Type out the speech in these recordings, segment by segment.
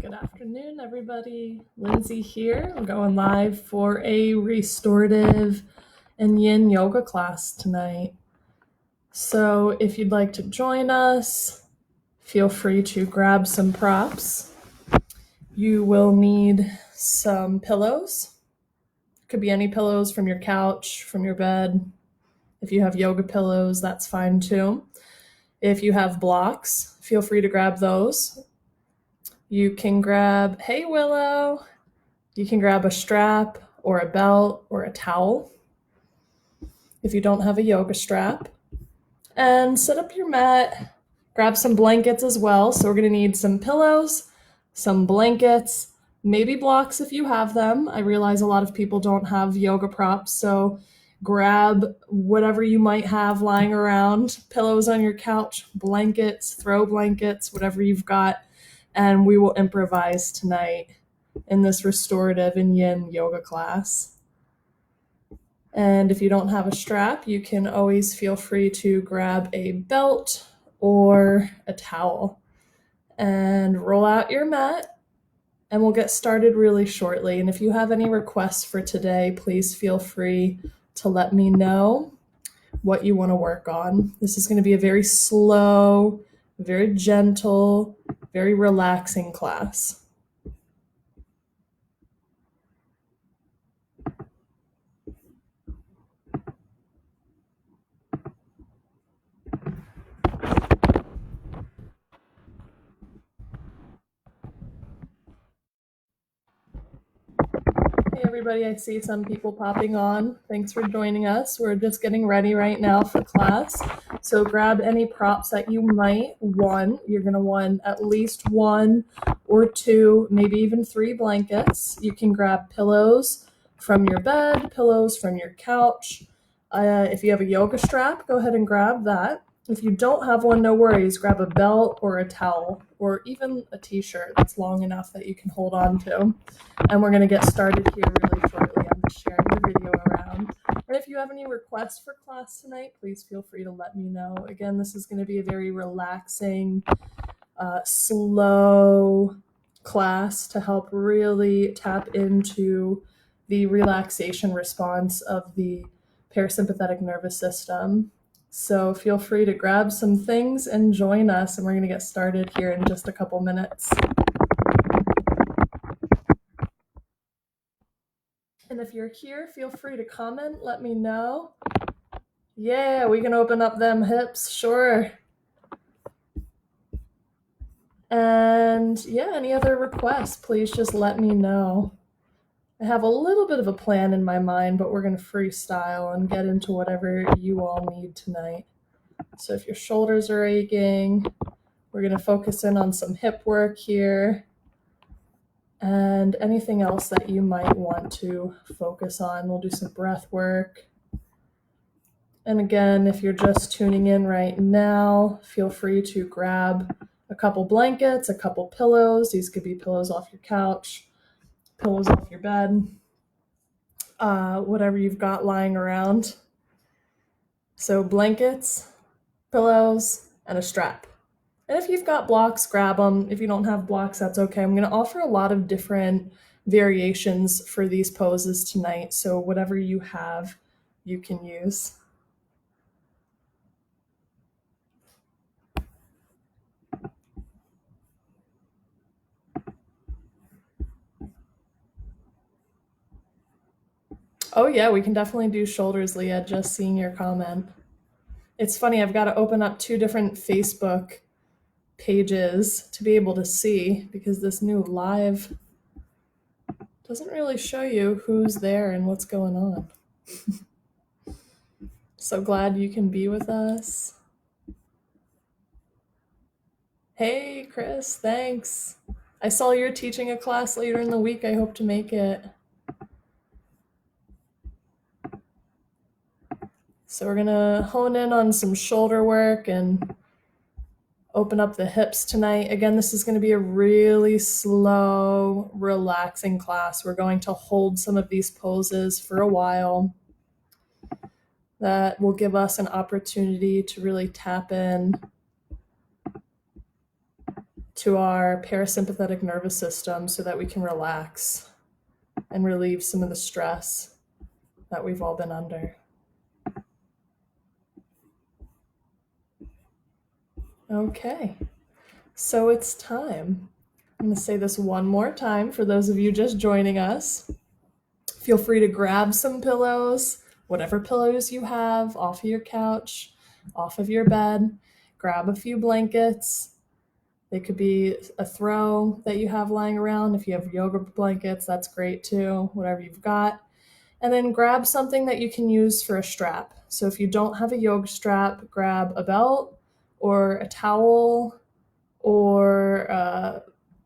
Good afternoon, everybody. Lindsay here. I'm going live for a restorative and yin yoga class tonight. So if you'd like to join us, feel free to grab some props. You will need some pillows. Could be any pillows from your couch, from your bed. If you have yoga pillows, that's fine too. If you have blocks, feel free to grab those. You can grab, hey Willow, you can grab a strap or a belt or a towel if you don't have a yoga strap. And set up your mat, grab some blankets as well. So we're gonna need some pillows, some blankets, maybe blocks if you have them. I realize a lot of people don't have yoga props, so grab whatever you might have lying around, pillows on your couch, blankets, throw blankets, whatever you've got. And we will improvise tonight in this restorative and yin yoga class. And if you don't have a strap, you can always feel free to grab a belt or a towel and roll out your mat, and we'll get started really shortly. And if you have any requests for today, please feel free to let me know what you want to work on. This is going to be a very slow, very gentle, very relaxing class. Hey everybody, I see some people popping on. Thanks for joining us. We're just getting ready right now for class. So grab any props that you might want. You're going to want at least 1 or 2, maybe even 3 blankets. You can grab pillows from your bed, pillows from your couch. If you have a yoga strap, go ahead and grab that. If you don't have one, no worries. Grab a belt or a towel or even a t-shirt that's long enough that you can hold on to. And we're going to get started here really shortly. I'm just sharing the video around. And if you have any requests for class tonight, please feel free to let me know. Again, this is going to be a very relaxing, slow class to help really tap into the relaxation response of the parasympathetic nervous system. So feel free to grab some things and join us, and we're going to get started here in just a couple minutes. And if you're here, feel free to comment, let me know. Yeah, we can open up them hips, sure. And yeah, any other requests, please just let me know. I have a little bit of a plan in my mind, but we're going to freestyle and get into whatever you all need tonight. So if your shoulders are aching, we're going to focus in on some hip work here and anything else that you might want to focus on. We'll do some breath work. And again, if you're just tuning in right now, feel free to grab a couple blankets, a couple pillows. These could be pillows off your couch, pillows off your bed, whatever you've got lying around. So blankets, pillows, and a strap. And if you've got blocks, grab them. If you don't have blocks, that's okay. I'm going to offer a lot of different variations for these poses tonight. So whatever you have, you can use. Oh yeah, we can definitely do shoulders, Leah, just seeing your comment. It's funny, I've got to open up 2 different Facebook pages to be able to see, because this new live doesn't really show you who's there and what's going on. So glad you can be with us. Hey, Chris, thanks. I saw you're teaching a class later in the week. I hope to make it. So we're gonna hone in on some shoulder work and open up the hips tonight. Again, this is going to be a really slow, relaxing class. We're going to hold some of these poses for a while. That will give us an opportunity to really tap in to our parasympathetic nervous system so that we can relax and relieve some of the stress that we've all been under. Okay, so it's time. I'm going to say this one more time for those of you just joining us. Feel free to grab some pillows, whatever pillows you have, off of your couch, off of your bed. Grab a few blankets. They could be a throw that you have lying around. If you have yoga blankets, that's great too, whatever you've got. And then grab something that you can use for a strap. So if you don't have a yoga strap, grab a belt or a towel or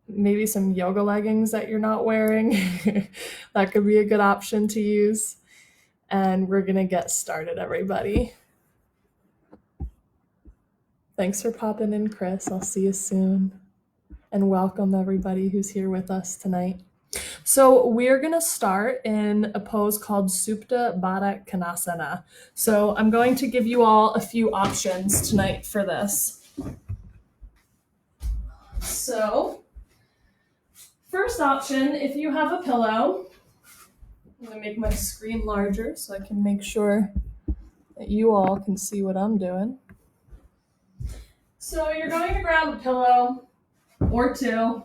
maybe some yoga leggings that you're not wearing. That could be a good option to use. And we're going to get started, everybody. Thanks for popping in, Chris. I'll see you soon. And welcome everybody who's here with us tonight. So we're going to start in a pose called Supta Baddha Konasana. So I'm going to give you all a few options tonight for this. So first option, if you have a pillow, I'm going to make my screen larger so I can make sure that you all can see what I'm doing. So you're going to grab a pillow or two,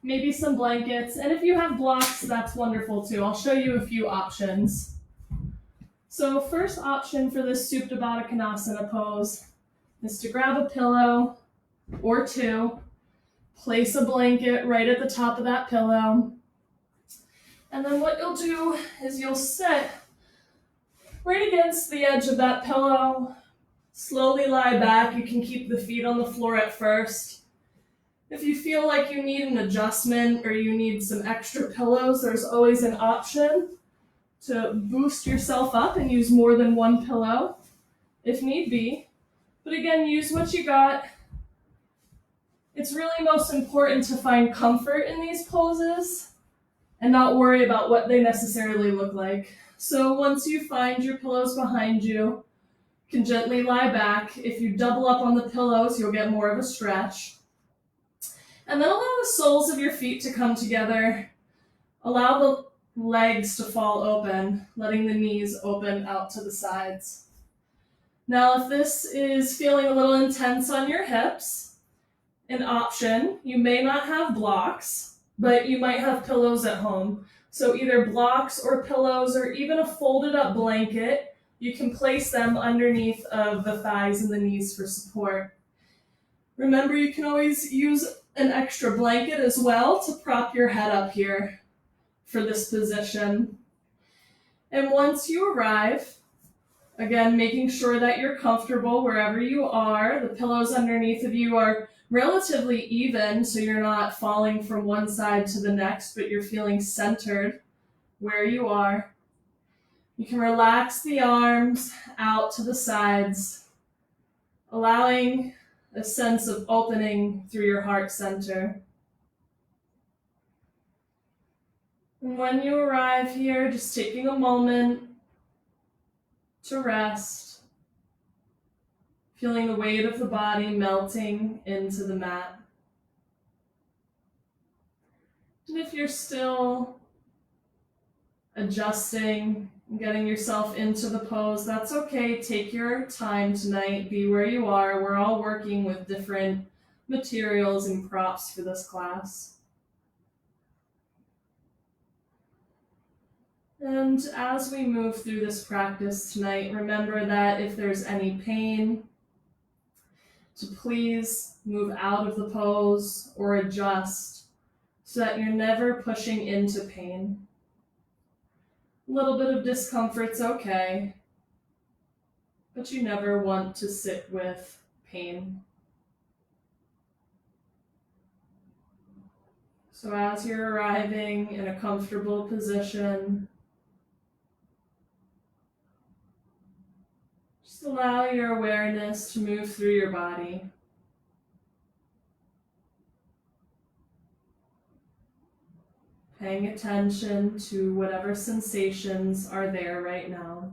maybe some blankets, and if you have blocks, that's wonderful too. I'll show you a few options. So first option for this Supta Baddha Konasana pose is to grab a pillow or two, place a blanket right at the top of that pillow, and then what you'll do is you'll sit right against the edge of that pillow, slowly lie back. You can keep the feet on the floor at first. If you feel like you need an adjustment or you need some extra pillows, there's always an option to boost yourself up and use more than one pillow if need be. But again, use what you got. It's really most important to find comfort in these poses and not worry about what they necessarily look like. So once you find your pillows behind you, you can gently lie back. If you double up on the pillows, you'll get more of a stretch. And then allow the soles of your feet to come together. Allow the legs to fall open, letting the knees open out to the sides. Now, if this is feeling a little intense on your hips, an option, you may not have blocks, but you might have pillows at home. So either blocks or pillows or even a folded up blanket, you can place them underneath of the thighs and the knees for support. Remember, you can always use an extra blanket as well to prop your head up here for this position. And once you arrive, again, making sure that you're comfortable wherever you are. The pillows underneath of you are relatively even, so you're not falling from one side to the next, but you're feeling centered where you are. You can relax the arms out to the sides, allowing a sense of opening through your heart center. And when you arrive here, just taking a moment to rest, feeling the weight of the body melting into the mat. And if you're still adjusting and getting yourself into the pose, that's okay. Take your time tonight. Be where you are. We're all working with different materials and props for this class. And as we move through this practice tonight, remember that if there's any pain, to please move out of the pose or adjust so that you're never pushing into pain. A little bit of discomfort's okay, but you never want to sit with pain. So as you're arriving in a comfortable position, just allow your awareness to move through your body. Paying attention to whatever sensations are there right now.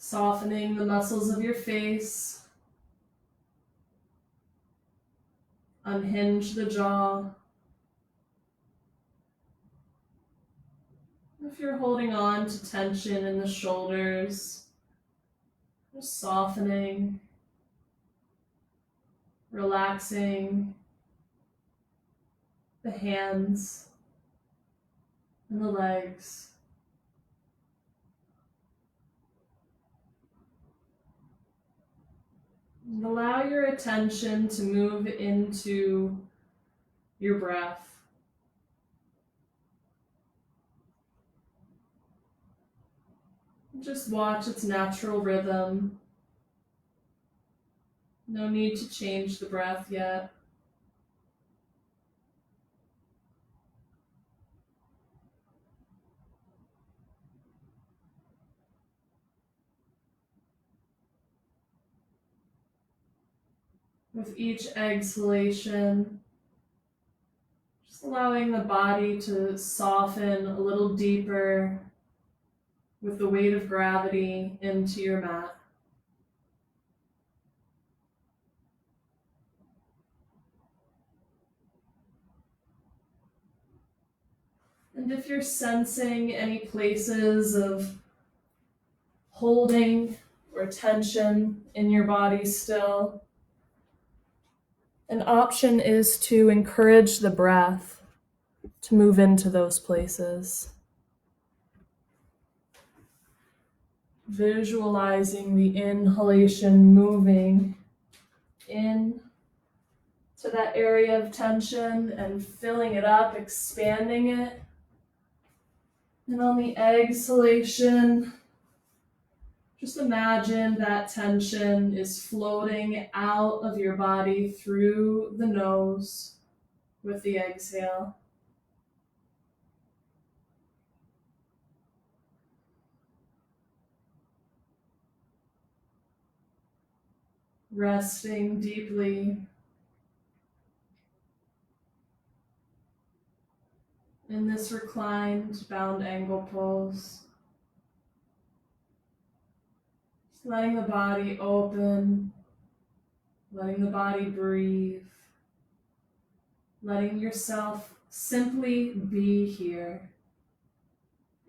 Softening the muscles of your face. Unhinge the jaw. If you're holding on to tension in the shoulders, just softening, relaxing the hands and the legs. And allow your attention to move into your breath. Just watch its natural rhythm. No need to change the breath yet. With each exhalation, just allowing the body to soften a little deeper with the weight of gravity into your mat. And if you're sensing any places of holding or tension in your body still, an option is to encourage the breath to move into those places. Visualizing the inhalation moving in to that area of tension and filling it up, expanding it. And on the exhalation, just imagine that tension is floating out of your body through the nose with the exhale. Resting deeply in this reclined bound angle pose. Just letting the body open, letting the body breathe, letting yourself simply be here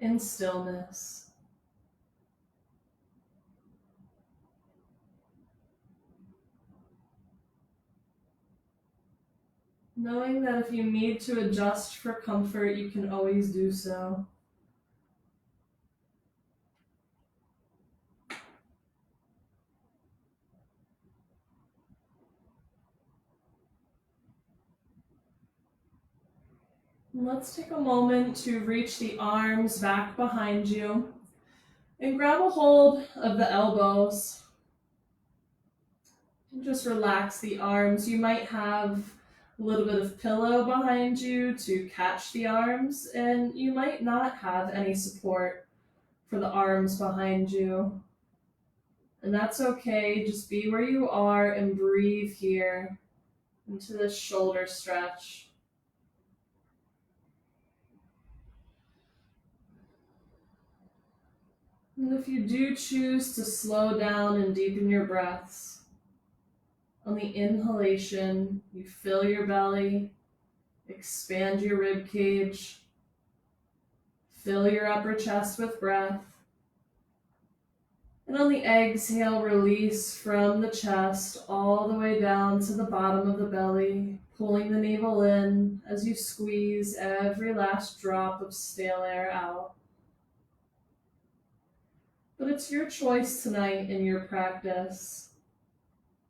in stillness. Knowing that if you need to adjust for comfort, you can always do so. Let's take a moment to reach the arms back behind you and grab a hold of the elbows. And just relax the arms. You might have a little bit of pillow behind you to catch the arms, and you might not have any support for the arms behind you. And that's okay. Just be where you are and breathe here into this shoulder stretch. And if you do choose to slow down and deepen your breaths, on the inhalation, you fill your belly, expand your rib cage, fill your upper chest with breath. And on the exhale, release from the chest all the way down to the bottom of the belly, pulling the navel in as you squeeze every last drop of stale air out. But it's your choice tonight in your practice,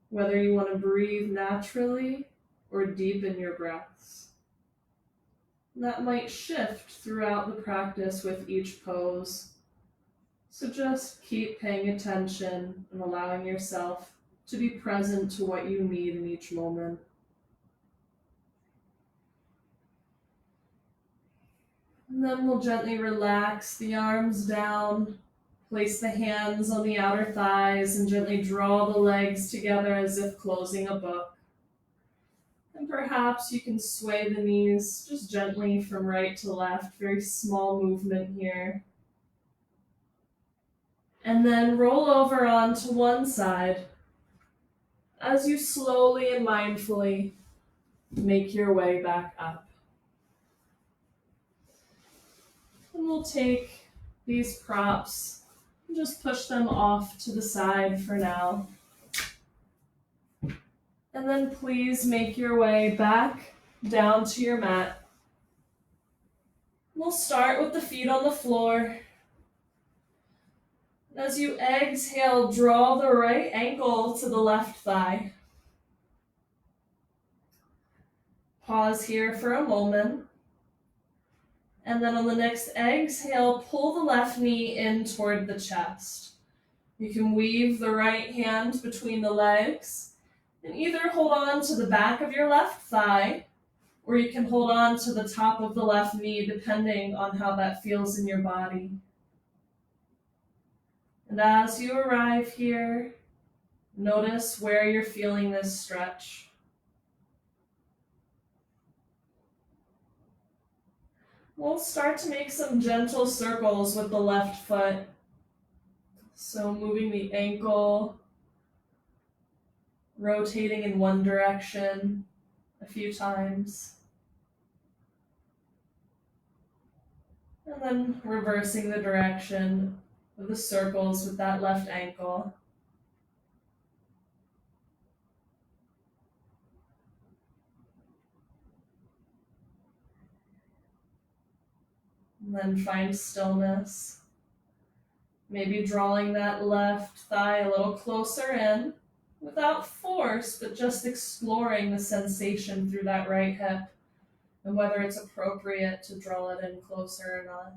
whether you want to breathe naturally or deepen your breaths. And that might shift throughout the practice with each pose. So just keep paying attention and allowing yourself to be present to what you need in each moment. And then we'll gently relax the arms down. Place the hands on the outer thighs and gently draw the legs together as if closing a book. And perhaps you can sway the knees just gently from right to left. Very small movement here. And then roll over onto one side as you slowly and mindfully make your way back up. And we'll take these props and just push them off to the side for now. And then please make your way back down to your mat. We'll start with the feet on the floor. As you exhale, draw the right ankle to the left thigh. Pause here for a moment. And then on the next exhale, pull the left knee in toward the chest. You can weave the right hand between the legs and either hold on to the back of your left thigh, or you can hold on to the top of the left knee, depending on how that feels in your body. And as you arrive here, notice where you're feeling this stretch. We'll start to make some gentle circles with the left foot. So moving the ankle, rotating in one direction a few times. And then reversing the direction of the circles with that left ankle. And then find stillness. Maybe drawing that left thigh a little closer in without force, but just exploring the sensation through that right hip and whether it's appropriate to draw it in closer or not.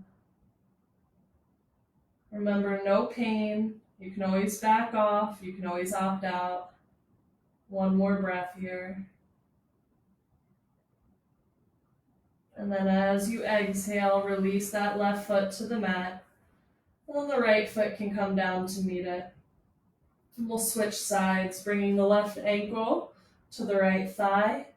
Remember, no pain. You can always back off. You can always opt out. One more breath here. And then as you exhale, release that left foot to the mat. And then the right foot can come down to meet it. And we'll switch sides, bringing the left ankle to the right thigh.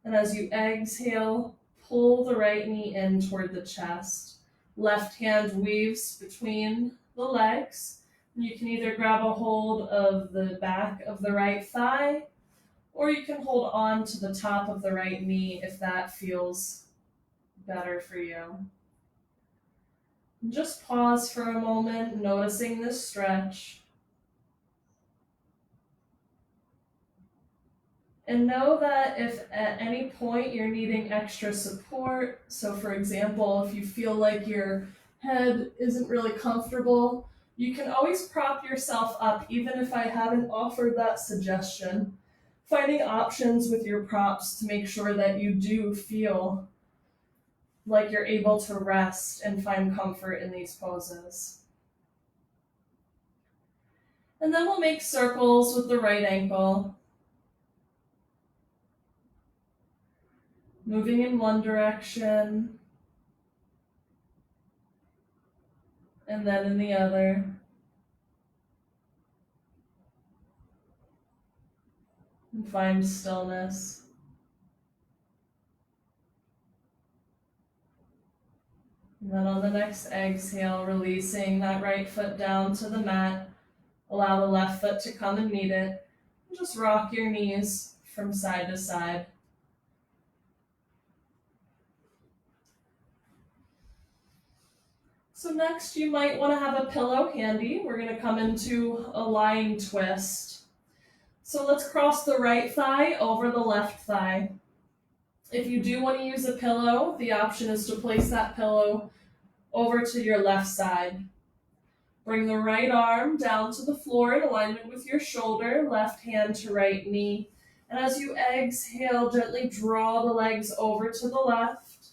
And as you exhale, pull the right knee in toward the chest. Left hand weaves between the legs. You can either grab a hold of the back of the right thigh, or you can hold on to the top of the right knee if that feels better for you. Just pause for a moment, noticing this stretch. And know that if at any point you're needing extra support, so for example, if you feel like your head isn't really comfortable, you can always prop yourself up, even if I haven't offered that suggestion. Finding options with your props to make sure that you do feel like you're able to rest and find comfort in these poses. And then we'll make circles with the right ankle. Moving in one direction, and then in the other. And find stillness. And then on the next exhale, releasing that right foot down to the mat. Allow the left foot to come and meet it. And just rock your knees from side to side. So next, you might want to have a pillow handy. We're going to come into a lying twist. So let's cross the right thigh over the left thigh. If you do want to use a pillow, the option is to place that pillow over to your left side. Bring the right arm down to the floor in alignment with your shoulder, left hand to right knee. And as you exhale, gently draw the legs over to the left.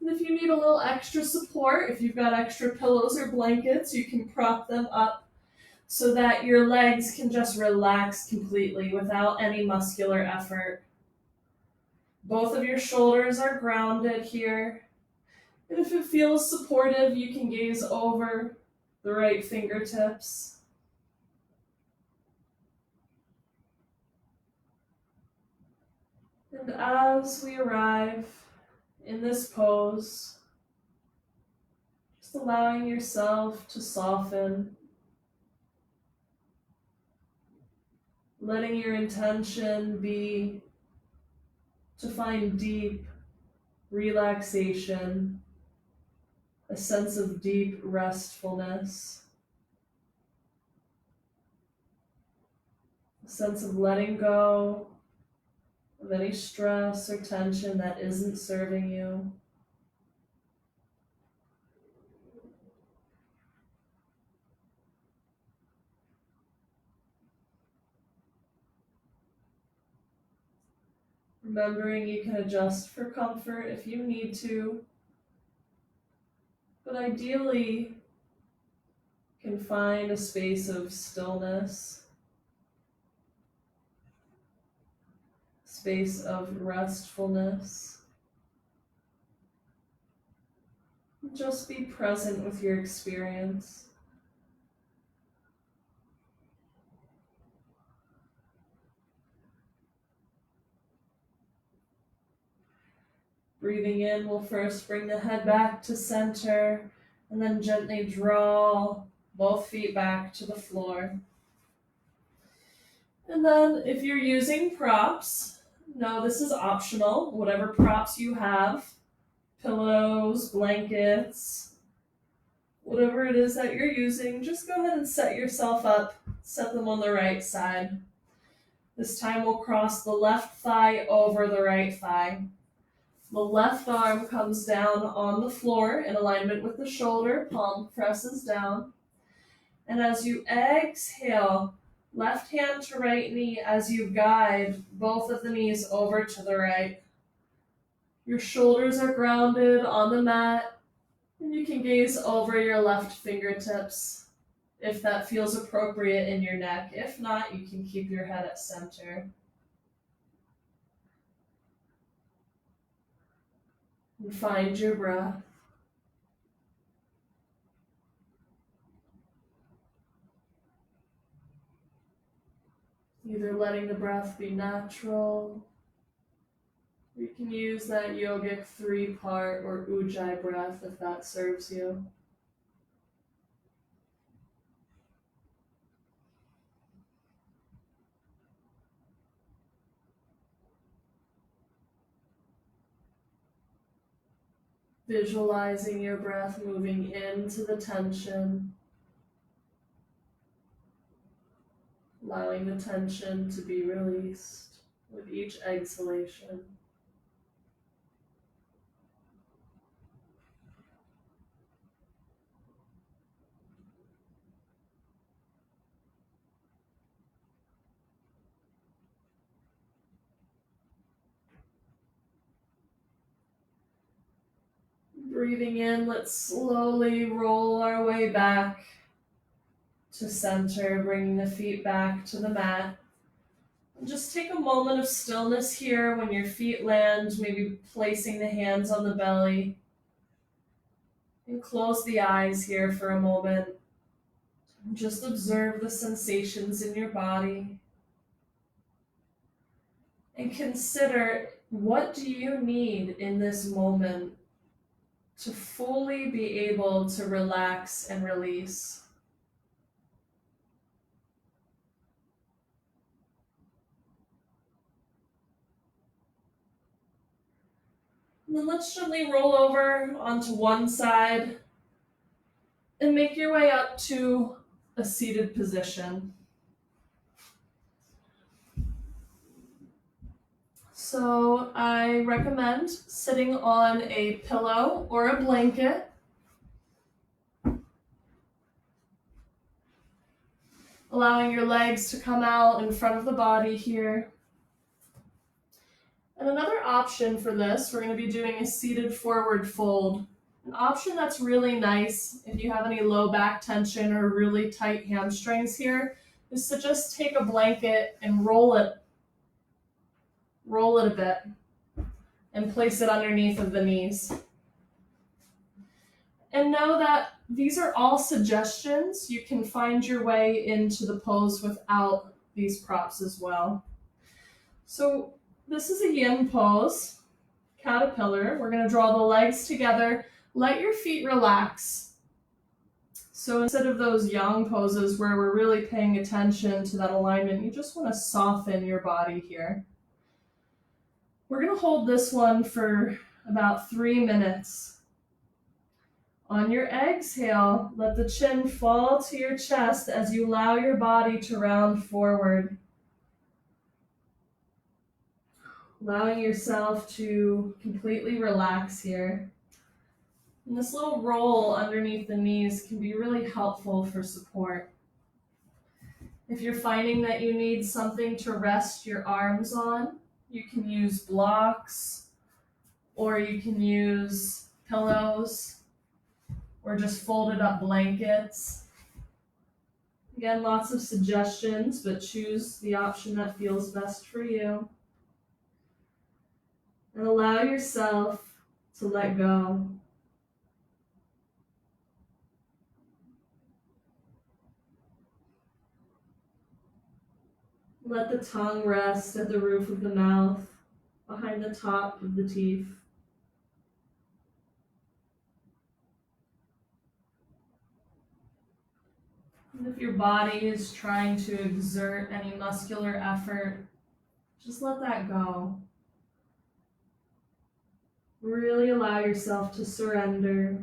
And if you need a little extra support, if you've got extra pillows or blankets, you can prop them up so that your legs can just relax completely without any muscular effort. Both of your shoulders are grounded here. And if it feels supportive, you can gaze over the right fingertips. And as we arrive in this pose, just allowing yourself to soften letting your intention be to find deep relaxation, a sense of deep restfulness, a sense of letting go of any stress or tension that isn't serving you. Remembering you can adjust for comfort if you need to, but ideally can find a space of stillness, space of restfulness. Just be present with your experience. Breathing in, we'll first bring the head back to center and then gently draw both feet back to the floor. And then if you're using props, no, this is optional. Whatever props you have, pillows, blankets, whatever it is that you're using, just go ahead and set yourself up. Set them on the right side. This time we'll cross the left thigh over the right thigh. The left arm comes down on the floor in alignment with the shoulder, palm presses down. And as you exhale, left hand to right knee as you guide both of the knees over to the right. Your shoulders are grounded on the mat, and you can gaze over your left fingertips if that feels appropriate in your neck. If not, you can keep your head at center. And find your breath. Either letting the breath be natural, or you can use that yogic 3-part or ujjayi breath if that serves you. Visualizing your breath moving into the tension, allowing the tension to be released with each exhalation. Breathing in, let's slowly roll our way back to center, bringing the feet back to the mat. And just take a moment of stillness here when your feet land, maybe placing the hands on the belly. And close the eyes here for a moment. And just observe the sensations in your body. And consider, what do you need in this moment to fully be able to relax and release? And then let's gently roll over onto one side and make your way up to a seated position. So I recommend sitting on a pillow or a blanket. Allowing your legs to come out in front of the body here. And another option for this, we're going to be doing a seated forward fold. An option that's really nice if you have any low back tension or really tight hamstrings here is to just take a blanket and roll it a bit and place it underneath of the knees. And know that these are all suggestions. You can find your way into the pose without these props as well. So this is a yin pose, caterpillar. We're going to draw the legs together. Let your feet relax. So instead of those yang poses where we're really paying attention to that alignment, you just want to soften your body here. We're going to hold this one for about 3 minutes. On your exhale, let the chin fall to your chest as you allow your body to round forward. Allowing yourself to completely relax here. And this little roll underneath the knees can be really helpful for support. If you're finding that you need something to rest your arms on, you can use blocks, or you can use pillows, or just folded up blankets. Again, lots of suggestions, but choose the option that feels best for you. And allow yourself to let go. Let the tongue rest at the roof of the mouth, behind the top of the teeth. And if your body is trying to exert any muscular effort, just let that go. Really allow yourself to surrender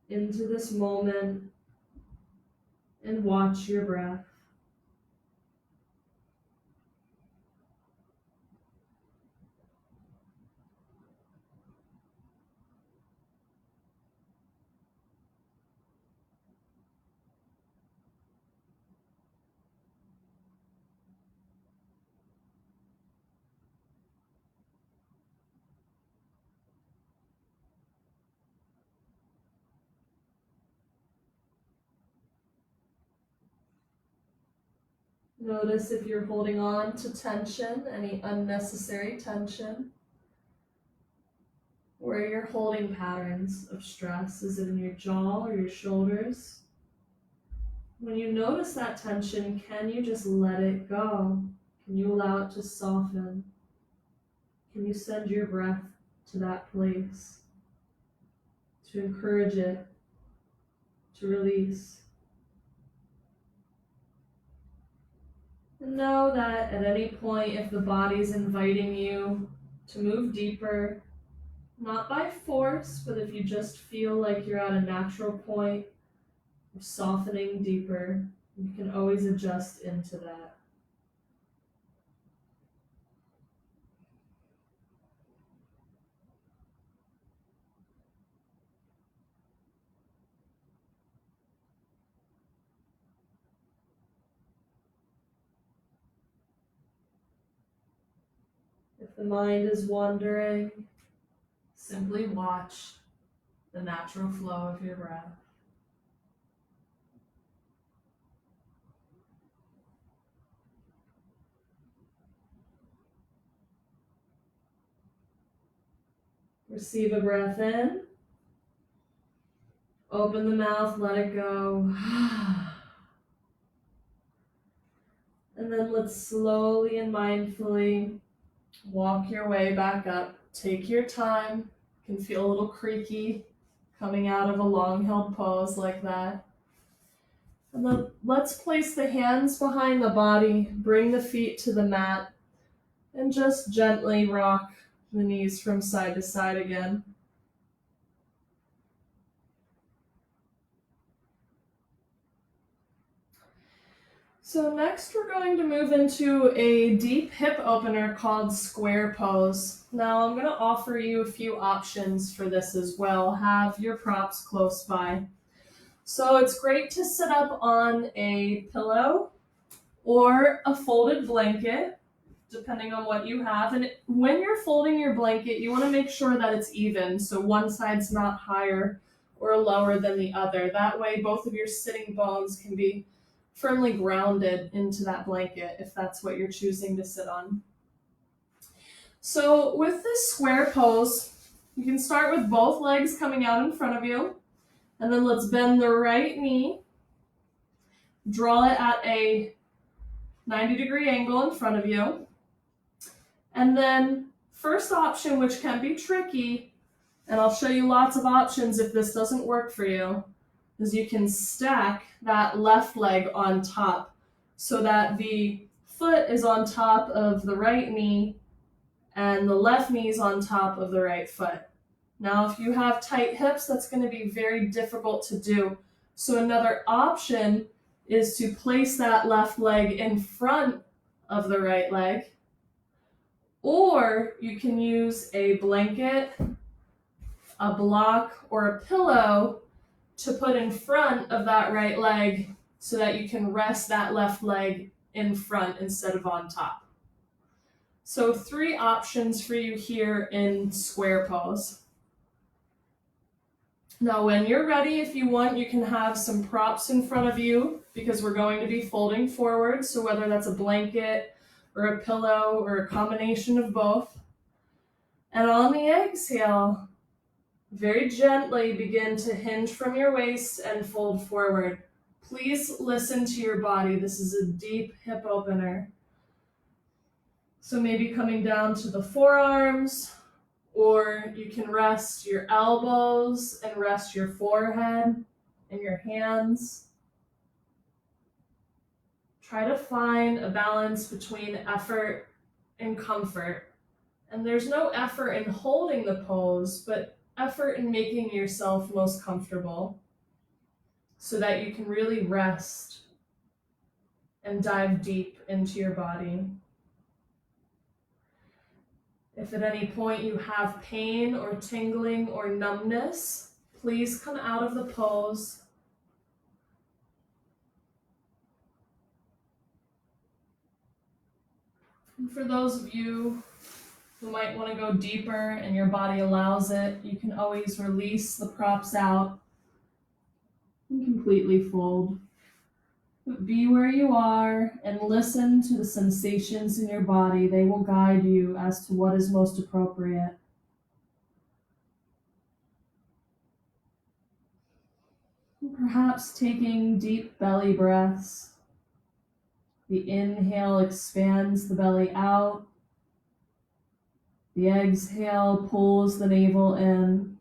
into this moment and watch your breath. Notice if you're holding on to tension, any unnecessary tension, where you're holding patterns of stress. Is it in your jaw or your shoulders? When you notice that tension, can you just let it go? Can you allow it to soften? Can you send your breath to that place to encourage it to release? And know that at any point, if the body's inviting you to move deeper, not by force, but if you just feel like you're at a natural point of softening deeper, you can always adjust into that. If the mind is wandering, simply watch the natural flow of your breath. Receive a breath in. Open the mouth, let it go. And then let's slowly and mindfully walk your way back up. Take your time. You can feel a little creaky coming out of a long held pose like that. And then let's place the hands behind the body, bring the feet to the mat, and just gently rock the knees from side to side again. So next we're going to move into a deep hip opener called square pose. Now I'm going to offer you a few options for this as well. Have your props close by. So it's great to sit up on a pillow or a folded blanket, depending on what you have. And when you're folding your blanket, you want to make sure that it's even, so one side's not higher or lower than the other. That way both of your sitting bones can be firmly grounded into that blanket if that's what you're choosing to sit on. So with this square pose, you can start with both legs coming out in front of you, and then let's bend the right knee, draw it at a 90-degree angle in front of you. And then first option, which can be tricky, and I'll show you lots of options if this doesn't work for you, is you can stack that left leg on top so that the foot is on top of the right knee and the left knee is on top of the right foot. Now, if you have tight hips, that's going to be very difficult to do. So another option is to place that left leg in front of the right leg, or you can use a blanket, a block, or a pillow to put in front of that right leg so that you can rest that left leg in front instead of on top. So 3 options for you here in square pose. Now when you're ready, if you want, you can have some props in front of you because we're going to be folding forward. So whether that's a blanket or a pillow or a combination of both. And on the exhale, very gently begin to hinge from your waist and fold forward. Please listen to your body. This is a deep hip opener. So maybe coming down to the forearms, or you can rest your elbows and rest your forehead and your hands. Try to find a balance between effort and comfort. And there's no effort in holding the pose, but effort in making yourself most comfortable so that you can really rest and dive deep into your body. If at any point you have pain or tingling or numbness, please come out of the pose. And for those of you who might want to go deeper and your body allows it, you can always release the props out and completely fold. But be where you are and listen to the sensations in your body. They will guide you as to what is most appropriate. And perhaps taking deep belly breaths. The inhale expands the belly out. The exhale pulls the navel in.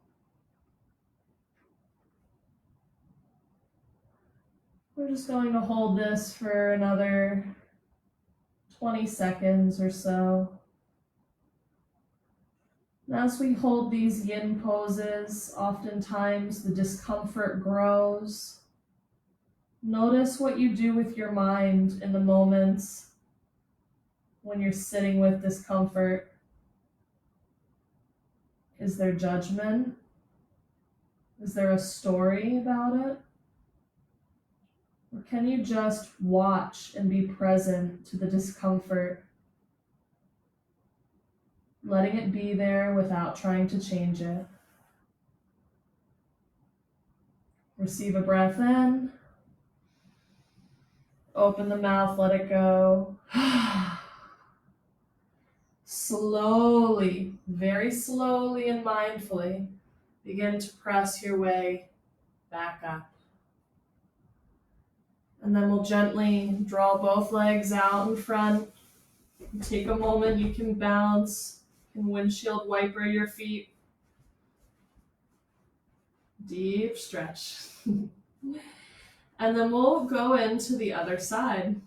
We're just going to hold this for another 20 seconds or so. And as we hold these yin poses, oftentimes the discomfort grows. Notice what you do with your mind in the moments when you're sitting with discomfort. Is there judgment? Is there a story about it? Or can you just watch and be present to the discomfort, letting it be there without trying to change it? Receive a breath in. Open the mouth, let it go. Slowly, very slowly and mindfully, begin to press your way back up. And then we'll gently draw both legs out in front. Take a moment, you can bounce and windshield wiper your feet. Deep stretch. And then we'll go into the other side.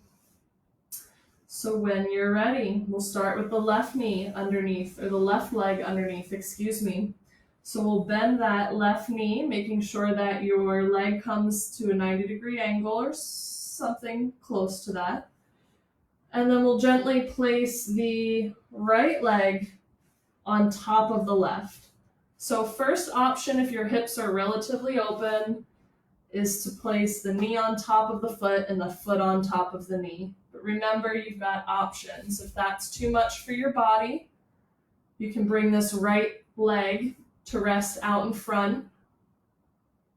So when you're ready, we'll start with the left knee underneath, or the left leg underneath, excuse me. So we'll bend that left knee, making sure that your leg comes to a 90-degree angle or something close to that. And then we'll gently place the right leg on top of the left. So first option, if your hips are relatively open, is to place the knee on top of the foot and the foot on top of the knee. But remember, you've got options. If that's too much for your body, you can bring this right leg to rest out in front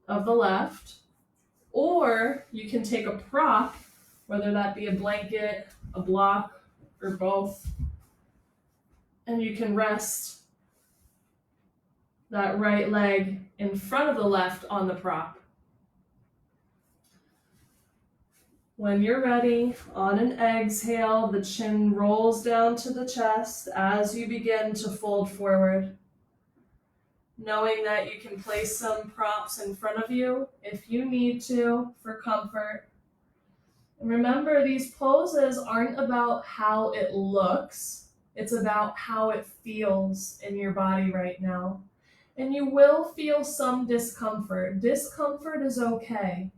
of the left, or you can take a prop, whether that be a blanket, a block, or both, and you can rest that right leg in front of the left on the prop. When you're ready, on an exhale, the chin rolls down to the chest as you begin to fold forward. knowing that you can place some props in front of you if you need to for comfort. And remember, these poses aren't about how it looks, it's about how it feels in your body right now. And you will feel some discomfort. Discomfort is okay.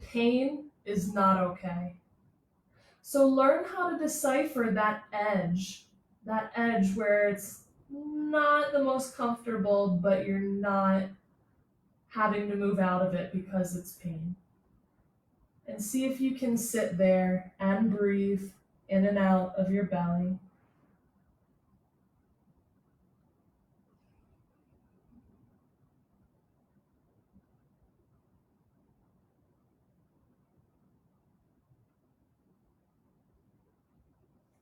Pain is not okay. So learn how to decipher that edge where it's not the most comfortable, but you're not having to move out of it because it's pain. And see if you can sit there and breathe in and out of your belly.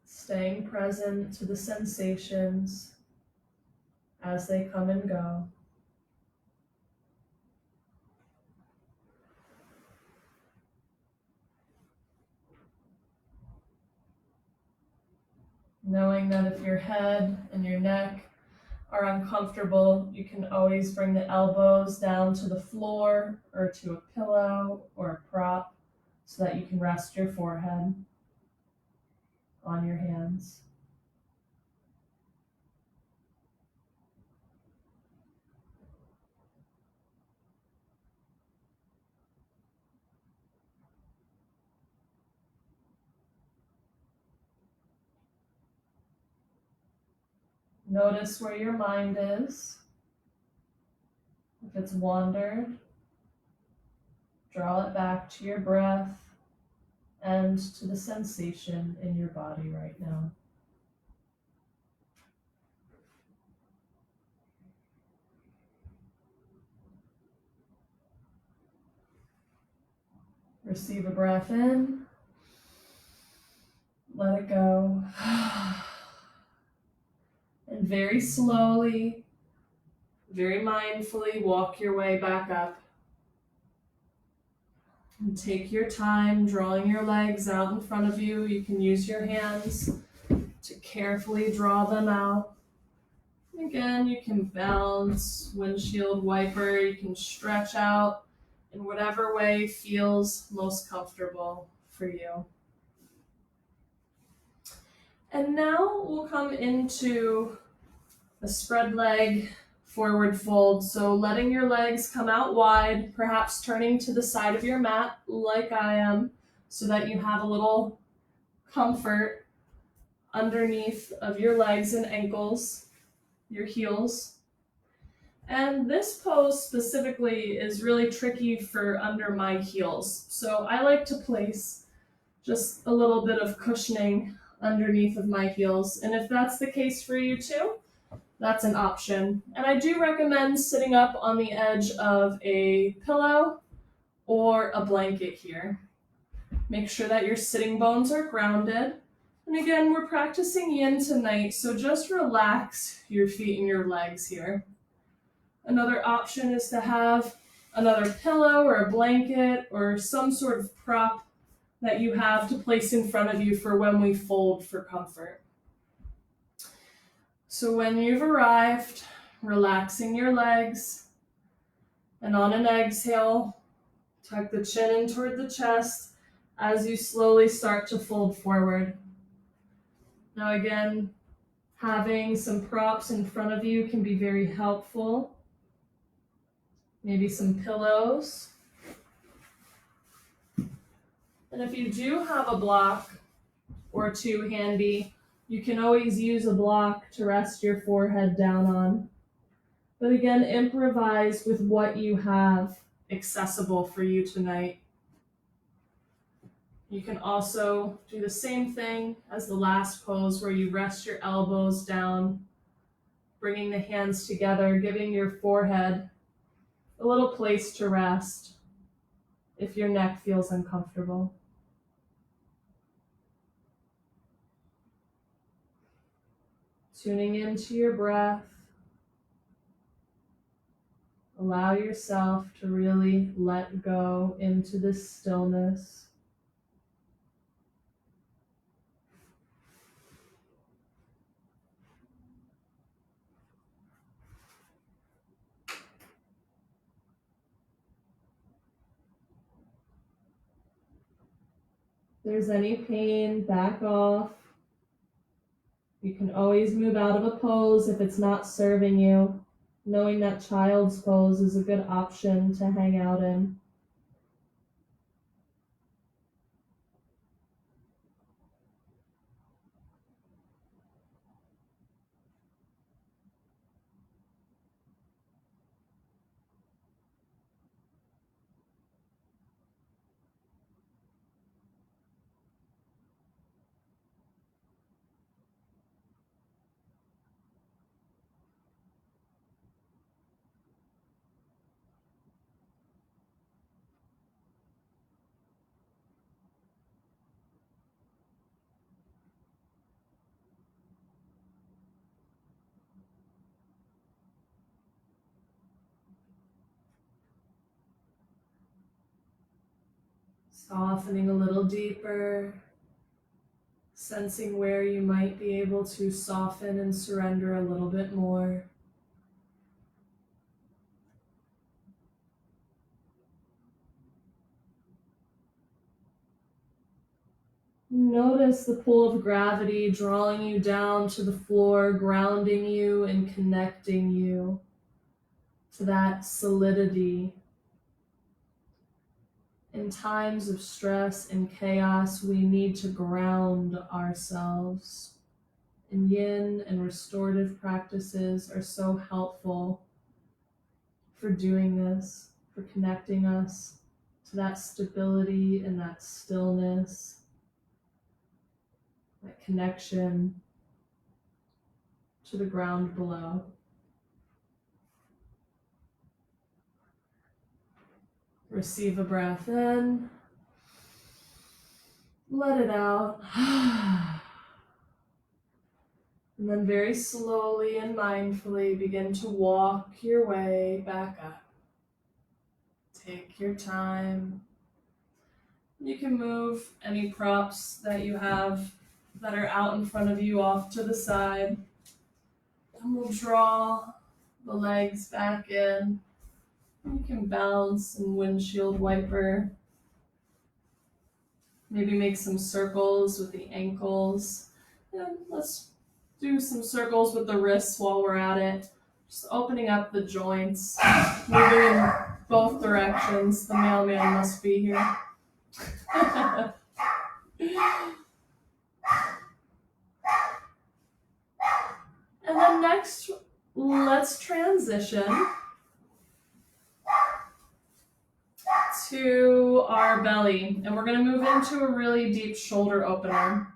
Staying present to the sensations as they come and go. Knowing that if your head and your neck are uncomfortable, you can always bring the elbows down to the floor or to a pillow or a prop so that you can rest your forehead on your hands. Notice where your mind is. If it's wandered, draw it back to your breath and to the sensation in your body right now. Receive a breath in, let it go, and very slowly, very mindfully walk your way back up. And take your time drawing your legs out in front of you. You can use your hands to carefully draw them out. Again, you can bounce, windshield wiper, you can stretch out in whatever way feels most comfortable for you. And now we'll come into a spread leg forward fold. So letting your legs come out wide, perhaps turning to the side of your mat like I am, so that you have a little comfort underneath of your legs and ankles, your heels. And this pose specifically is really tricky for under my heels. So I like to place just a little bit of cushioning underneath of my heels. And if that's the case for you too, that's an option. And I do recommend sitting up on the edge of a pillow or a blanket here. Make sure that your sitting bones are grounded. And again, we're practicing yin tonight, so just relax your feet and your legs here. Another option is to have another pillow or a blanket or some sort of prop that you have to place in front of you for when we fold for comfort. So when you've arrived, relaxing your legs, and on an exhale, tuck the chin in toward the chest as you slowly start to fold forward. Now again, having some props in front of you can be very helpful. Maybe some pillows. And if you do have a block or two handy, you can always use a block to rest your forehead down on. But again, improvise with what you have accessible for you tonight. You can also do the same thing as the last pose where you rest your elbows down, bringing the hands together, giving your forehead a little place to rest if your neck feels uncomfortable. Tuning into your breath. Allow yourself to really let go into this stillness. there's any pain, back off. You can always move out of a pose if it's not serving you. Knowing that child's pose is a good option to hang out in. Softening a little deeper, sensing where you might be able to soften and surrender a little bit more. Notice the pull of gravity drawing you down to the floor, grounding you and connecting you to that solidity. In times of stress and chaos, we need to ground ourselves. And yin and restorative practices are so helpful for doing this, for connecting us to that stability and that stillness, that connection to the ground below. Receive a breath in, let it out, and then very slowly and mindfully begin to walk your way back up. Take your time. You can move any props that you have that are out in front of you off to the side. And we'll draw the legs back in. You can bounce and windshield wiper. Maybe make some circles with the ankles. And let's do some circles with the wrists while we're at it. Just opening up the joints, moving in both directions. The mailman must be here. And then next, let's transition to our belly. And we're going to move into a really deep shoulder opener.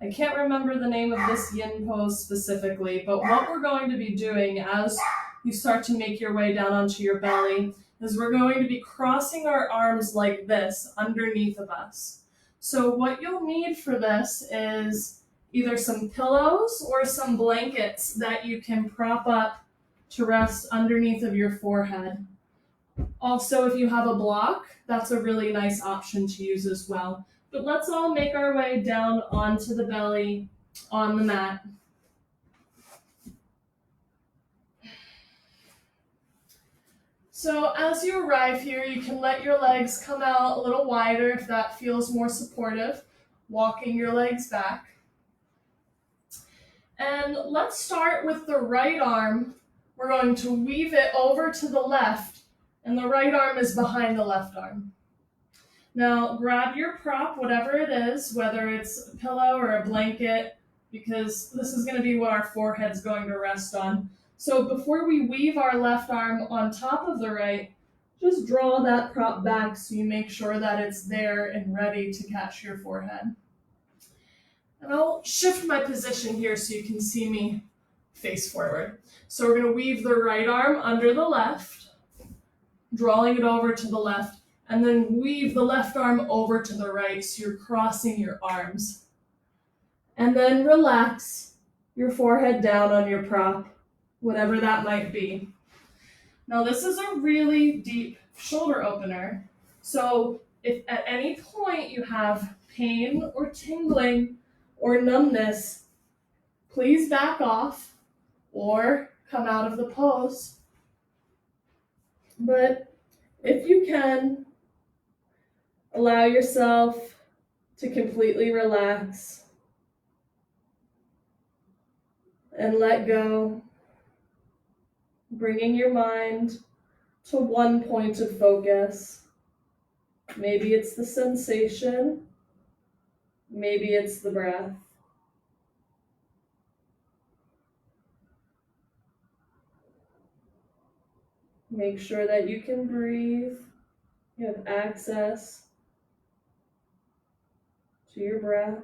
I can't remember the name of this yin pose specifically, but what we're going to be doing as you start to make your way down onto your belly is we're going to be crossing our arms like this underneath of us. So what you'll need for this is either some pillows or some blankets that you can prop up to rest underneath of your forehead. Also, if you have a block, that's a really nice option to use as well. But let's all make our way down onto the belly on the mat. So as you arrive here, you can let your legs come out a little wider if that feels more supportive, walking your legs back. And let's start with the right arm. We're going to weave it over to the left, and the right arm is behind the left arm. Now grab your prop, whatever it is, whether it's a pillow or a blanket, because this is going to be what our forehead's going to rest on. So before we weave our left arm on top of the right, just draw that prop back so you make sure that it's there and ready to catch your forehead. And I'll shift my position here so you can see me face forward. So we're going to weave the right arm under the left, drawing it over to the left, and then weave the left arm over to the right so you're crossing your arms. And then relax your forehead down on your prop, whatever that might be. Now this is a really deep shoulder opener. So if at any point you have pain or tingling or numbness, please back off or come out of the pose. But if you can, allow yourself to completely relax and let go, bringing your mind to one point of focus. Maybe it's the sensation, maybe it's the breath. Make sure that you can breathe, you have access to your breath.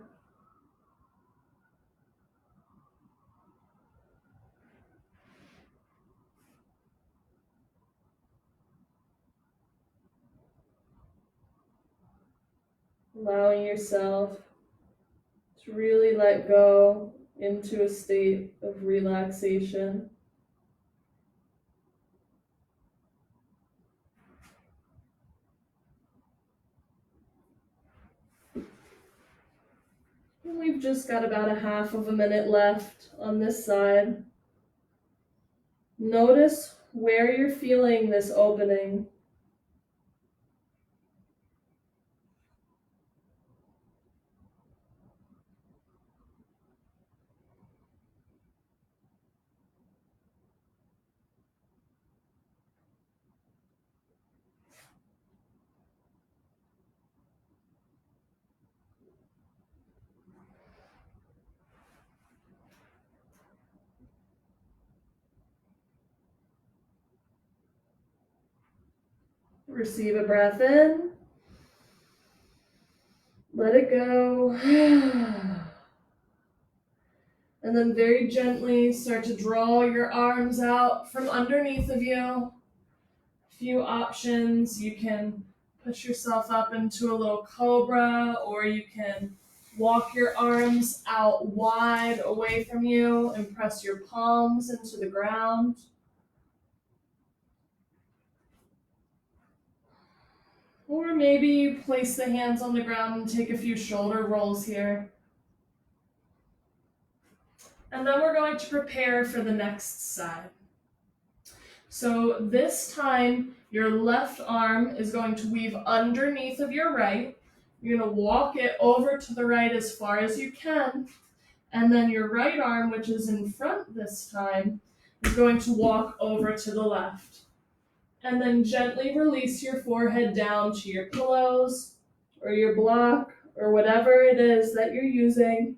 Allowing yourself to really let go into a state of relaxation. And we've just got about a half of a minute left on this side. Notice where you're feeling this opening. Receive a breath in. Let it go. And then very gently start to draw your arms out from underneath of you. A few options. You can push yourself up into a little cobra, or you can walk your arms out wide away from you and press your palms into the ground. Or maybe place the hands on the ground and take a few shoulder rolls here. And then we're going to prepare for the next side. So this time, your left arm is going to weave underneath of your right. You're going to walk it over to the right as far as you can. And then your right arm, which is in front this time, is going to walk over to the left. And then gently release your forehead down to your pillows or your block or whatever it is that you're using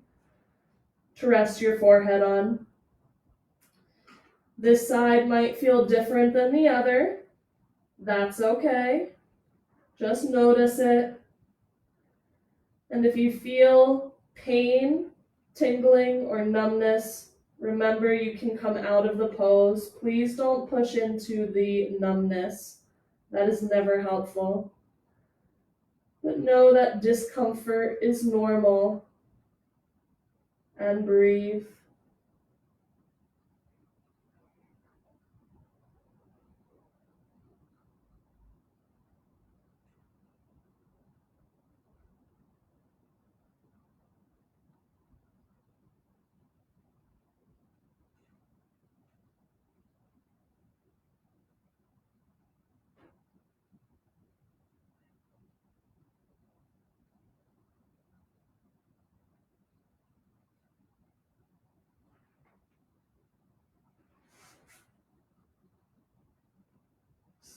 to rest your forehead on. This side might feel different than the other. That's okay. Just notice it. And if you feel pain, tingling, or numbness, remember you can come out of the pose. Please don't push into the numbness. That is never helpful. But know that discomfort is normal. And breathe.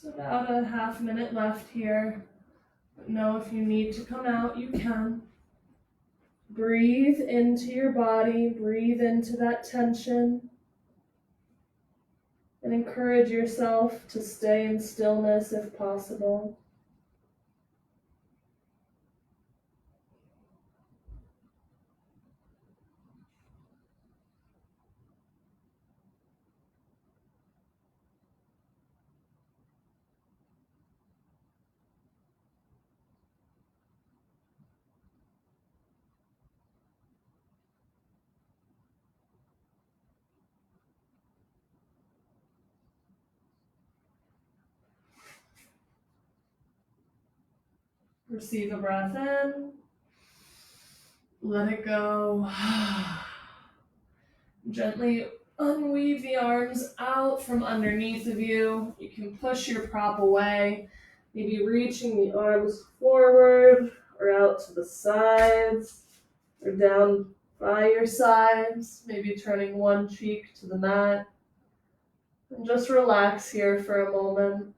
So about a half minute left here. But know if you need to come out, you can. Breathe into your body, breathe into that tension, and encourage yourself to stay in stillness if possible. Receive a breath in. Let it go. Gently unweave the arms out from underneath of you. You can push your prop away, maybe reaching the arms forward or out to the sides or down by your sides, maybe turning one cheek to the mat. And just relax here for a moment,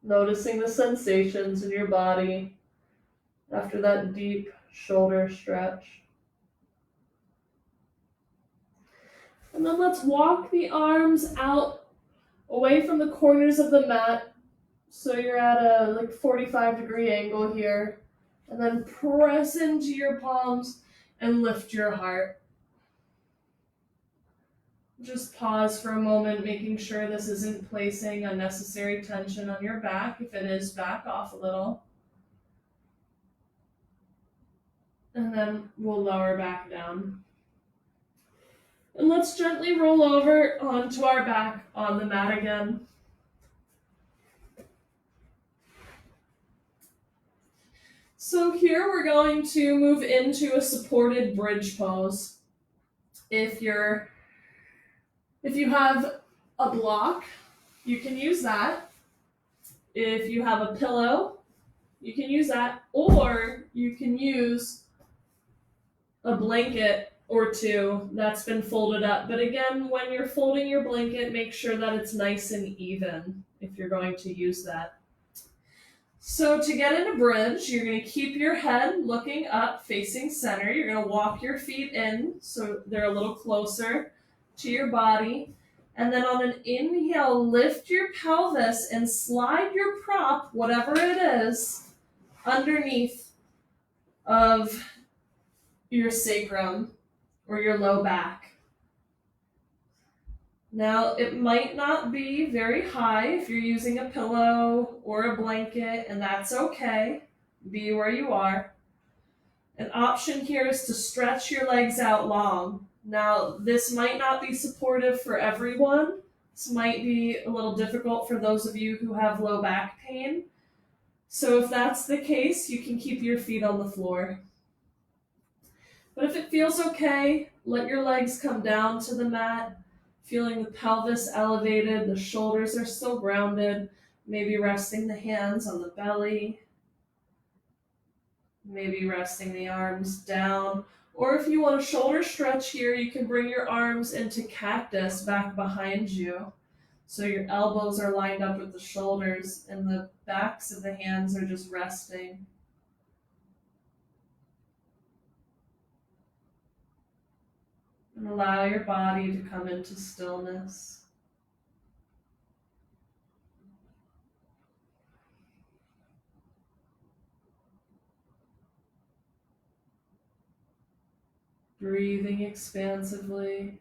noticing the sensations in your body after that deep shoulder stretch. And then let's walk the arms out away from the corners of the mat. So you're at a 45-degree angle here. And then press into your palms and lift your heart. Just pause for a moment, making sure this isn't placing unnecessary tension on your back. If it is, back off a little. And then we'll lower back down. And let's gently roll over onto our back on the mat again. So here we're going to move into a supported bridge pose. If you have a block, you can use that. If you have a pillow, you can use that, or you can use a blanket or two that's been folded up. But again, when you're folding your blanket, make sure that it's nice and even if you're going to use that. So to get in a bridge, you're going to keep your head looking up, facing center. You're going to walk your feet in so they're a little closer to your body. And then on an inhale, lift your pelvis and slide your prop, whatever it is, underneath of your sacrum or your low back. Now, it might not be very high if you're using a pillow or a blanket, and that's okay. Be where you are. An option here is to stretch your legs out long. Now, this might not be supportive for everyone. This might be a little difficult for those of you who have low back pain. So if that's the case, you can keep your feet on the floor. But if it feels okay, let your legs come down to the mat, feeling the pelvis elevated, the shoulders are still grounded, maybe resting the hands on the belly, maybe resting the arms down. Or if you want a shoulder stretch here, you can bring your arms into cactus back behind you. So your elbows are lined up with the shoulders and the backs of the hands are just resting. And allow your body to come into stillness. Breathing expansively.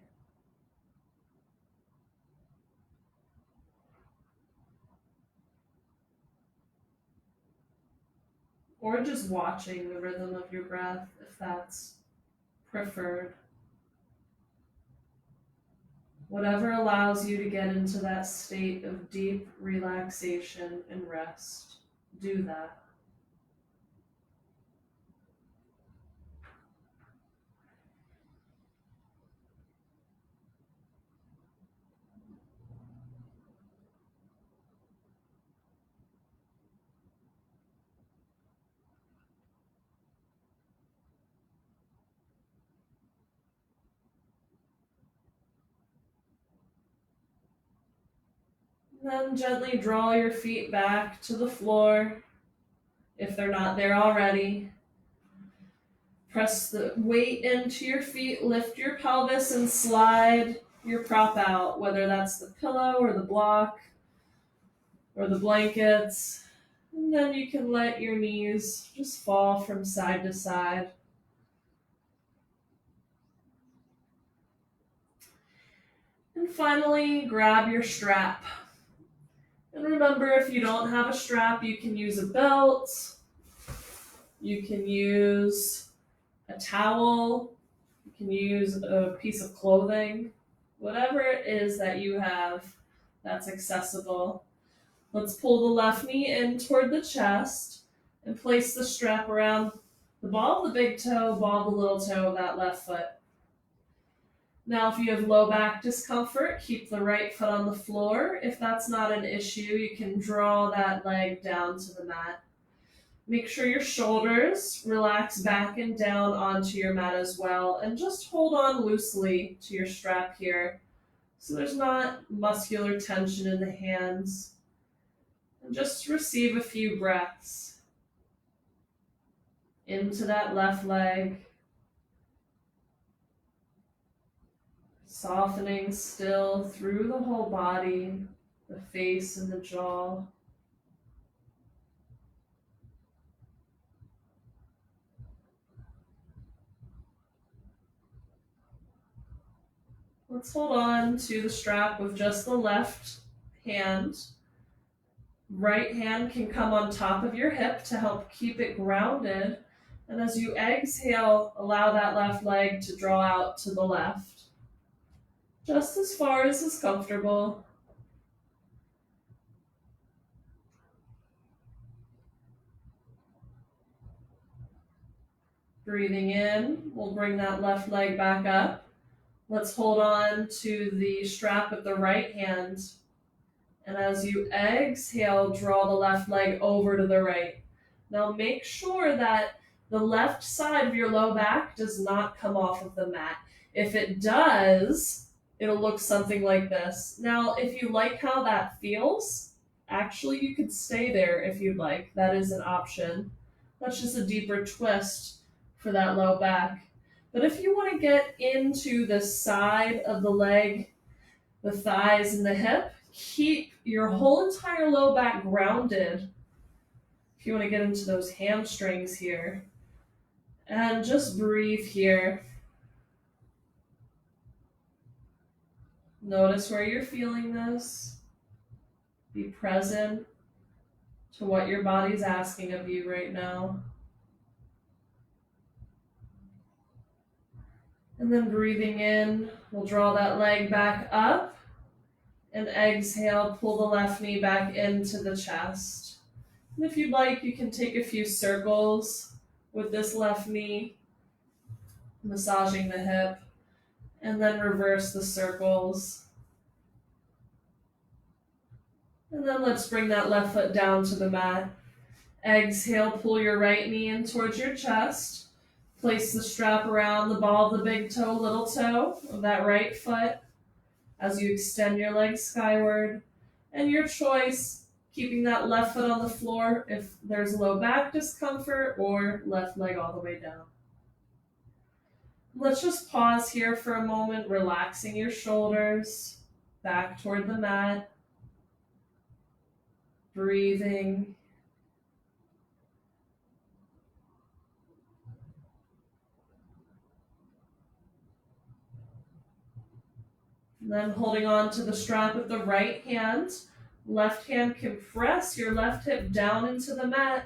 Or just watching the rhythm of your breath if that's preferred. Whatever allows you to get into that state of deep relaxation and rest, do that. Then gently draw your feet back to the floor if they're not there already. Press the weight into your feet, lift your pelvis and slide your prop out, whether that's the pillow or the block or the blankets. And then you can let your knees just fall from side to side. And finally, grab your strap. And remember, if you don't have a strap, you can use a belt, you can use a towel, you can use a piece of clothing, whatever it is that you have that's accessible. Let's pull the left knee in toward the chest and place the strap around the ball of the big toe, ball of the little toe of that left foot. Now, if you have low back discomfort, keep the right foot on the floor. If that's not an issue, you can draw that leg down to the mat. Make sure your shoulders relax back and down onto your mat as well, and just hold on loosely to your strap here so there's not muscular tension in the hands. And just receive a few breaths into that left leg, softening still through the whole body, the face and the jaw. Let's hold on to the strap with just the left hand. Right hand can come on top of your hip to help keep it grounded. And as you exhale, allow that left leg to draw out to the left, just as far as is comfortable. Breathing in, we'll bring that left leg back up. Let's hold on to the strap with the right hand. And as you exhale, draw the left leg over to the right. Now make sure that the left side of your low back does not come off of the mat. If it does, it'll look something like this. Now, if you like how that feels, actually you could stay there if you'd like. That is an option. That's just a deeper twist for that low back. But if you want to get into the side of the leg, the thighs and the hip, keep your whole entire low back grounded. If you want to get into those hamstrings here, and just breathe here. Notice where you're feeling this. Be present to what your body's asking of you right now. And then breathing in, we'll draw that leg back up. And exhale, pull the left knee back into the chest. And if you'd like, you can take a few circles with this left knee, massaging the hip, and then reverse the circles. And then let's bring that left foot down to the mat. Exhale, pull your right knee in towards your chest. Place the strap around the ball of the big toe, little toe of that right foot as you extend your legs skyward. And your choice, keeping that left foot on the floor if there's low back discomfort, or left leg all the way down. Let's just pause here for a moment, relaxing your shoulders back toward the mat. Breathing. And then holding on to the strap with the right hand. Left hand can press your left hip down into the mat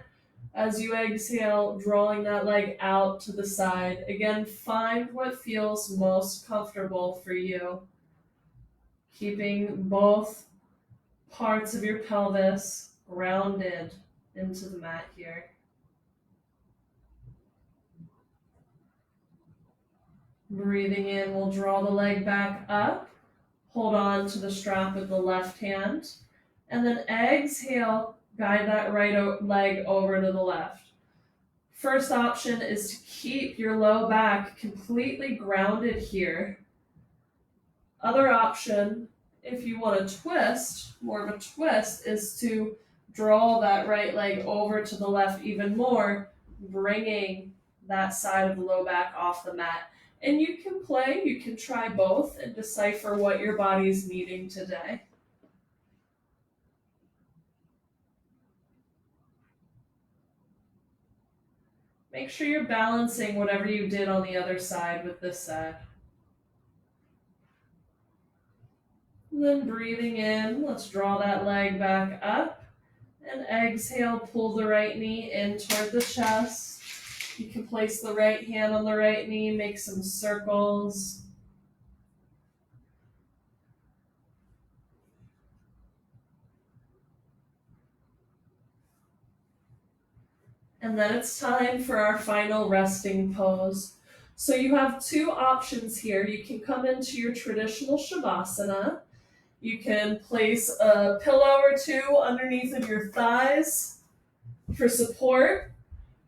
as you exhale, drawing that leg out to the side. Again, find what feels most comfortable for you. Keeping both parts of your pelvis grounded into the mat here. Breathing in, we'll draw the leg back up. Hold on to the strap with the left hand. And then exhale, guide that right leg over to the left. First option is to keep your low back completely grounded here. Other option, if you want to twist, more of a twist, is to draw that right leg over to the left even more, bringing that side of the low back off the mat. And you can try both and decipher what your body's needing today. Make sure you're balancing whatever you did on the other side with this side. And then breathing in, let's draw that leg back up. And exhale, pull the right knee in toward the chest. You can place the right hand on the right knee, make some circles. And then it's time for our final resting pose. So you have two options here. You can come into your traditional Shavasana. You can place a pillow or two underneath of your thighs. For support,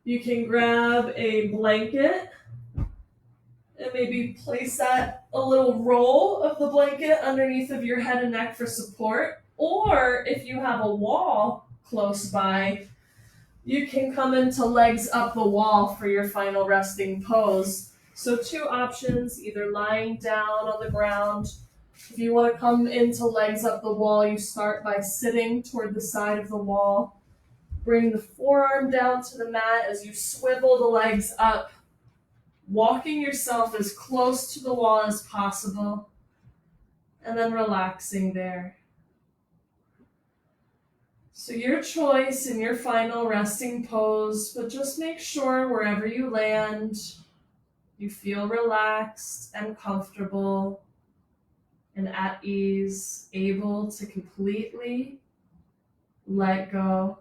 you can grab a blanket and maybe place that a little roll of the blanket underneath of your head and neck for support. Or if you have a wall close by, you can come into legs up the wall for your final resting pose. So 2 options, either lying down on the ground. If you want to come into legs up the wall, you start by sitting toward the side of the wall. Bring the forearm down to the mat as you swivel the legs up, walking yourself as close to the wall as possible, and then relaxing there. So your choice in your final resting pose, but just make sure wherever you land, you feel relaxed and comfortable and at ease, able to completely let go.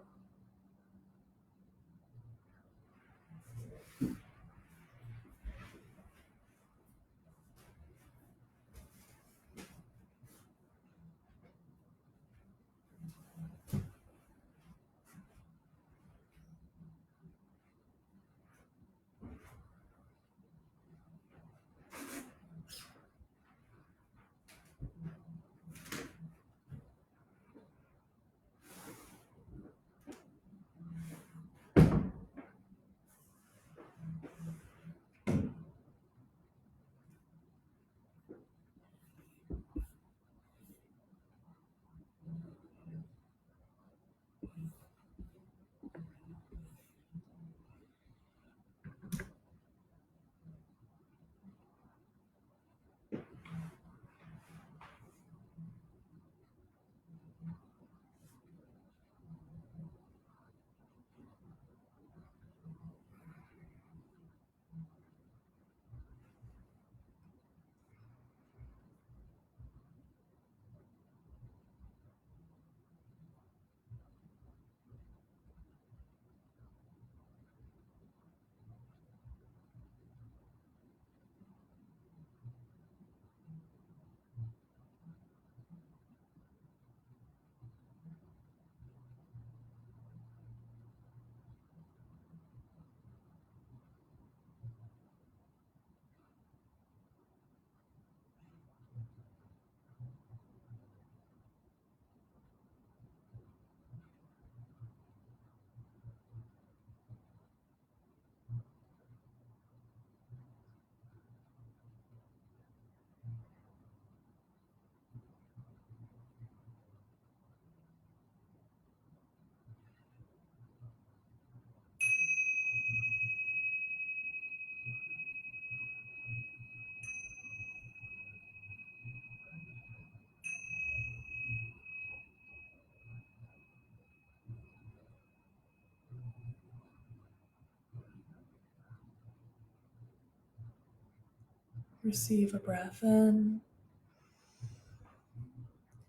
Receive a breath in,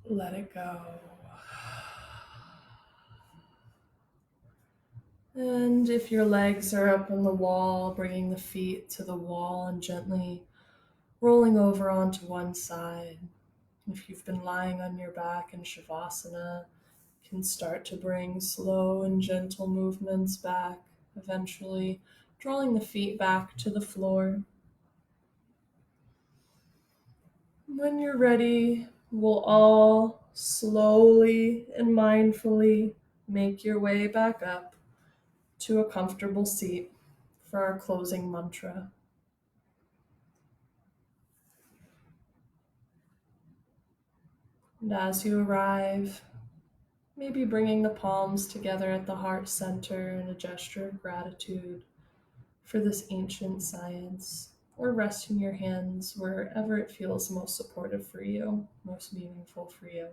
let it go. And if your legs are up on the wall, bringing the feet to the wall and gently rolling over onto one side. If you've been lying on your back in Shavasana, you can start to bring slow and gentle movements back, eventually drawing the feet back to the floor. When you're ready, we'll all slowly and mindfully make your way back up to a comfortable seat for our closing mantra. And as you arrive, maybe bringing the palms together at the heart center in a gesture of gratitude for this ancient science, or resting your hands wherever it feels most supportive for you, most meaningful for you.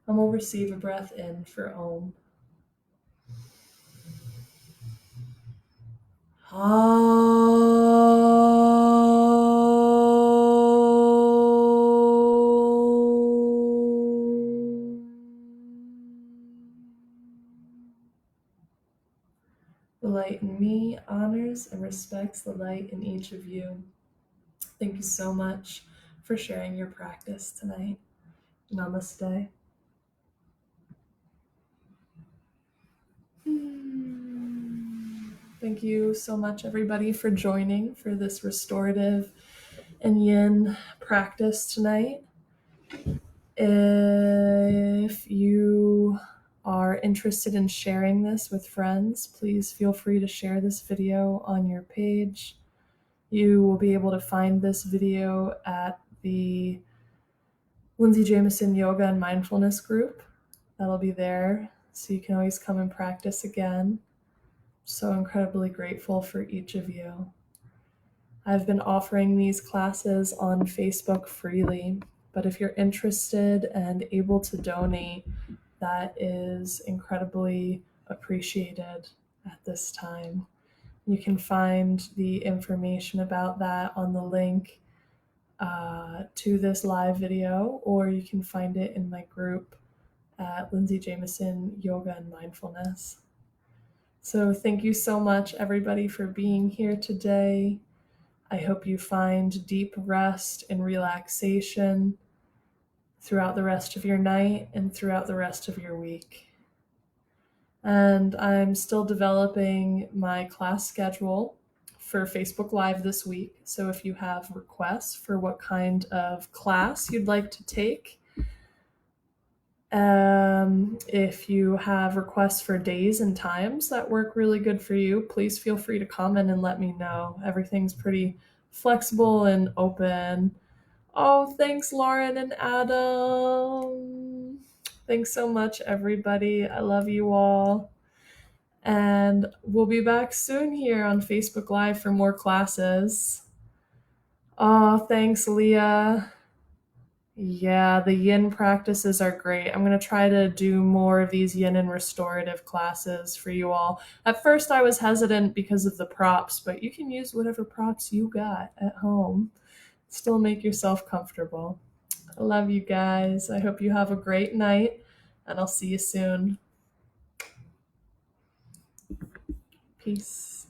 And we'll receive a breath in for Om. The light in me honors and respects the light in each of you. Thank you so much for sharing your practice tonight. Namaste. Thank you so much, everybody, for joining for this restorative and yin practice tonight. If you are interested in sharing this with friends, please feel free to share this video on your page. You will be able to find this video at the Lindsay-Jamison Yoga and Mindfulness group. That'll be there, so you can always come and practice again. So incredibly grateful for each of you. I've been offering these classes on Facebook freely, but if you're interested and able to donate, that is incredibly appreciated at this time. You can find the information about that on the link to this live video, or you can find it in my group at Lindsay-Jamison Yoga and Mindfulness. So thank you so much, everybody, for being here today. I hope you find deep rest and relaxation throughout the rest of your night and throughout the rest of your week. And I'm still developing my class schedule for Facebook Live this week. So if you have requests for what kind of class you'd like to take, if you have requests for days and times that work really good for you, please feel free to comment and let me know. Everything's pretty flexible and open. Oh, thanks, Lauren and Adam. Thanks so much, everybody. I love you all. And we'll be back soon here on Facebook Live for more classes. Oh, thanks, Leah. Yeah, the yin practices are great. I'm going to try to do more of these yin and restorative classes for you all. At first, I was hesitant because of the props, but you can use whatever props you got at home. Still make yourself comfortable. I love you guys. I hope you have a great night, and I'll see you soon. Peace.